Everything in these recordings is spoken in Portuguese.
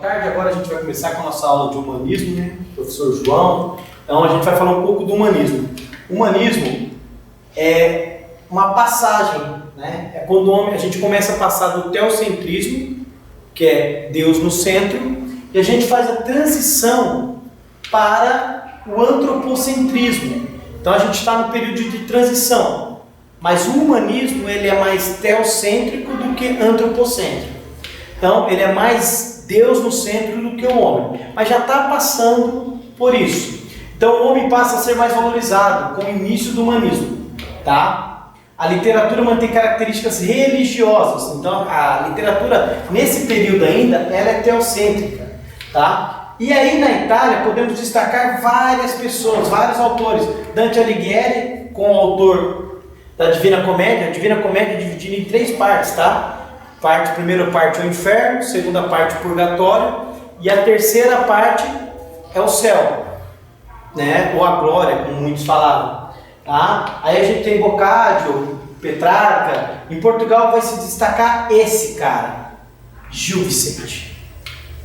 Boa tarde, agora a gente vai começar com a nossa aula de humanismo, né? Professor João. Então a gente vai falar um pouco do humanismo. O humanismo é uma passagem, né? É quando a gente começa a passar do teocentrismo, que é Deus no centro, e a gente faz a transição para o antropocentrismo. Então a gente está no período de transição, mas o humanismo ele é mais teocêntrico do que antropocêntrico. Então ele é mais Deus no centro do que o homem, mas já está passando por isso. Então o homem passa a ser mais valorizado com o início do humanismo, tá? A literatura mantém características religiosas, então a literatura nesse período ainda ela é teocêntrica, tá? E aí na Itália podemos destacar várias pessoas, vários autores. Dante Alighieri, com o autor da Divina Comédia. A Divina Comédia é dividida em 3 partes, tá? Primeira parte é o inferno, segunda parte o purgatório e a terceira parte é o céu, né? Ou a glória, como muitos falavam, tá? Aí a gente tem Boccaccio, Petrarca. Em Portugal vai se destacar esse cara, Gil Vicente.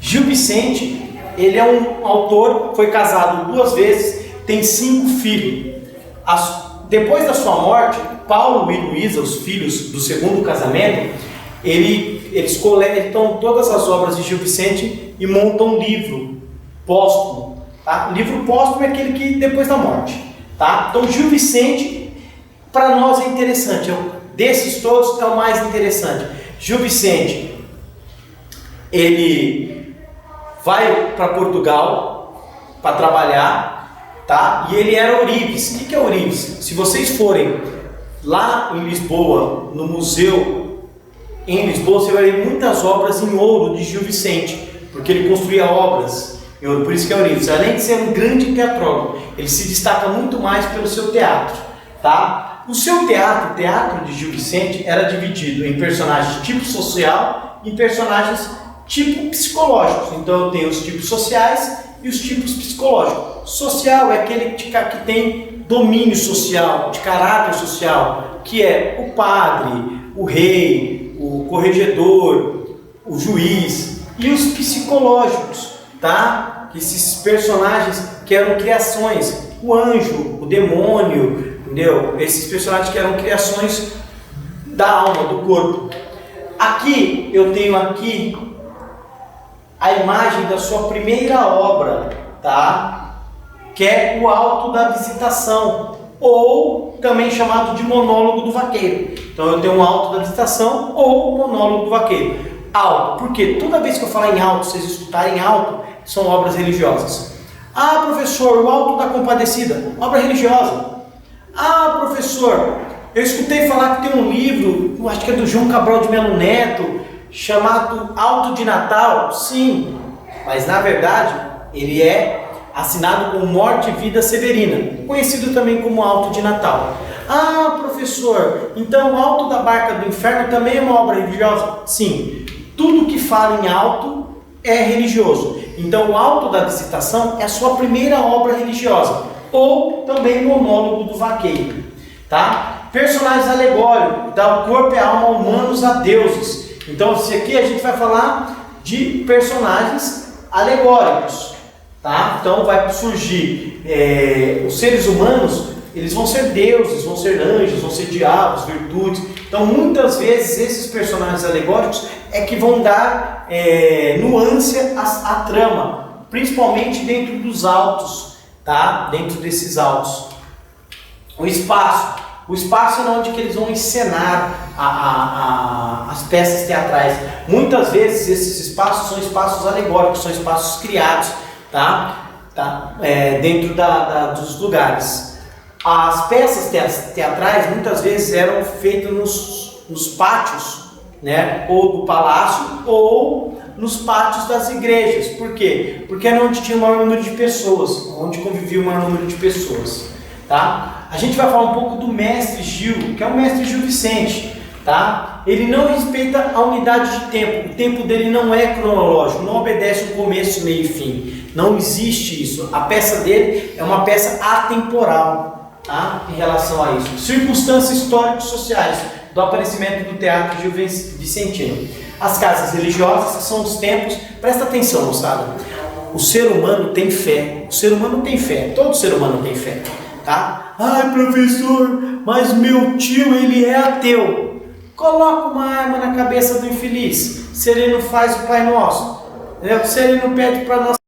Gil Vicente, ele é um autor, foi casado 2 vezes, tem 5 filhos. Depois da sua morte, Paulo e Luísa, os filhos do segundo casamento, eles coletam todas as obras de Gil Vicente e montam um livro póstumo, tá? O livro póstumo é aquele que depois da morte, tá? Então Gil Vicente para nós é interessante, desses todos é o mais interessante. Gil Vicente, ele vai para Portugal para trabalhar, tá? E ele era ourives. O que é ourives? Se vocês forem lá em Lisboa, no museu em Lisboa, você vai ver muitas obras em ouro de Gil Vicente, porque ele construía obras em ouro, por isso que é ourives. Além de ser um grande teatrólogo, ele se destaca muito mais pelo seu teatro, tá? O seu teatro, o teatro de Gil Vicente, era dividido em personagens tipo social e personagens tipo psicológicos. Então eu tenho os tipos sociais e os tipos psicológicos. Social é aquele que tem domínio social, de caráter social, que é o padre, o rei, o corregedor, o juiz, e os psicológicos, tá? Esses personagens que eram criações, o anjo, o demônio, entendeu? Esses personagens que eram criações da alma, do corpo. Aqui, eu tenho aqui a imagem da sua primeira obra, tá? Que é o Alto da Visitação, ou também chamado de Monólogo do Vaqueiro. Então eu tenho um Alto da Visitação ou Monólogo do Vaqueiro. Alto, porque toda vez que eu falar em alto, vocês escutarem alto, são obras religiosas. Ah, professor, o Alto da Compadecida, obra religiosa. Ah, professor, eu escutei falar que tem um livro, acho que é do João Cabral de Melo Neto, chamado Alto de Natal. Sim, mas na verdade ele é assinado com Morte e Vida Severina, conhecido também como Alto de Natal. Ah, professor, então o Alto da Barca do Inferno também é uma obra religiosa? Sim, tudo que fala em alto é religioso. Então o Alto da Visitação é a sua primeira obra religiosa, ou também Monólogo do Vaqueiro, tá? Personagens alegóricos, dá o corpo e a alma humanos a deuses. Então aqui a gente vai falar de personagens alegóricos, tá? Então vai surgir os seres humanos, eles vão ser deuses, vão ser anjos, vão ser diabos, virtudes. Então muitas vezes esses personagens alegóricos é que vão dar nuance à trama, principalmente dentro dos autos, tá? Dentro desses autos. O espaço é onde que eles vão encenar as peças teatrais. Muitas vezes esses espaços são espaços alegóricos, são espaços criados, tá? Dentro dos lugares. As peças teatrais muitas vezes eram feitas nos pátios, né? Ou do palácio ou nos pátios das igrejas. Por quê? Porque era onde tinha o maior número de pessoas, onde convivia o maior número de pessoas, tá? A gente vai falar um pouco do mestre Gil, que é o mestre Gil Vicente, tá? Ele não respeita a unidade de tempo. O tempo dele não é cronológico, não obedece o começo, meio e fim. Não existe isso. A peça dele é uma peça atemporal, tá? Em relação a isso. Circunstâncias históricos sociais do aparecimento do teatro Gil Vicentino. as casas religiosas, que são os templos. Presta atenção, moçada. O ser humano tem fé. O ser humano tem fé. Todo ser humano tem fé. Tá? Ai, professor, mas meu tio, ele é ateu. Coloca uma arma na cabeça do infeliz. Se ele não faz o Pai Nosso. Se ele não pede para nós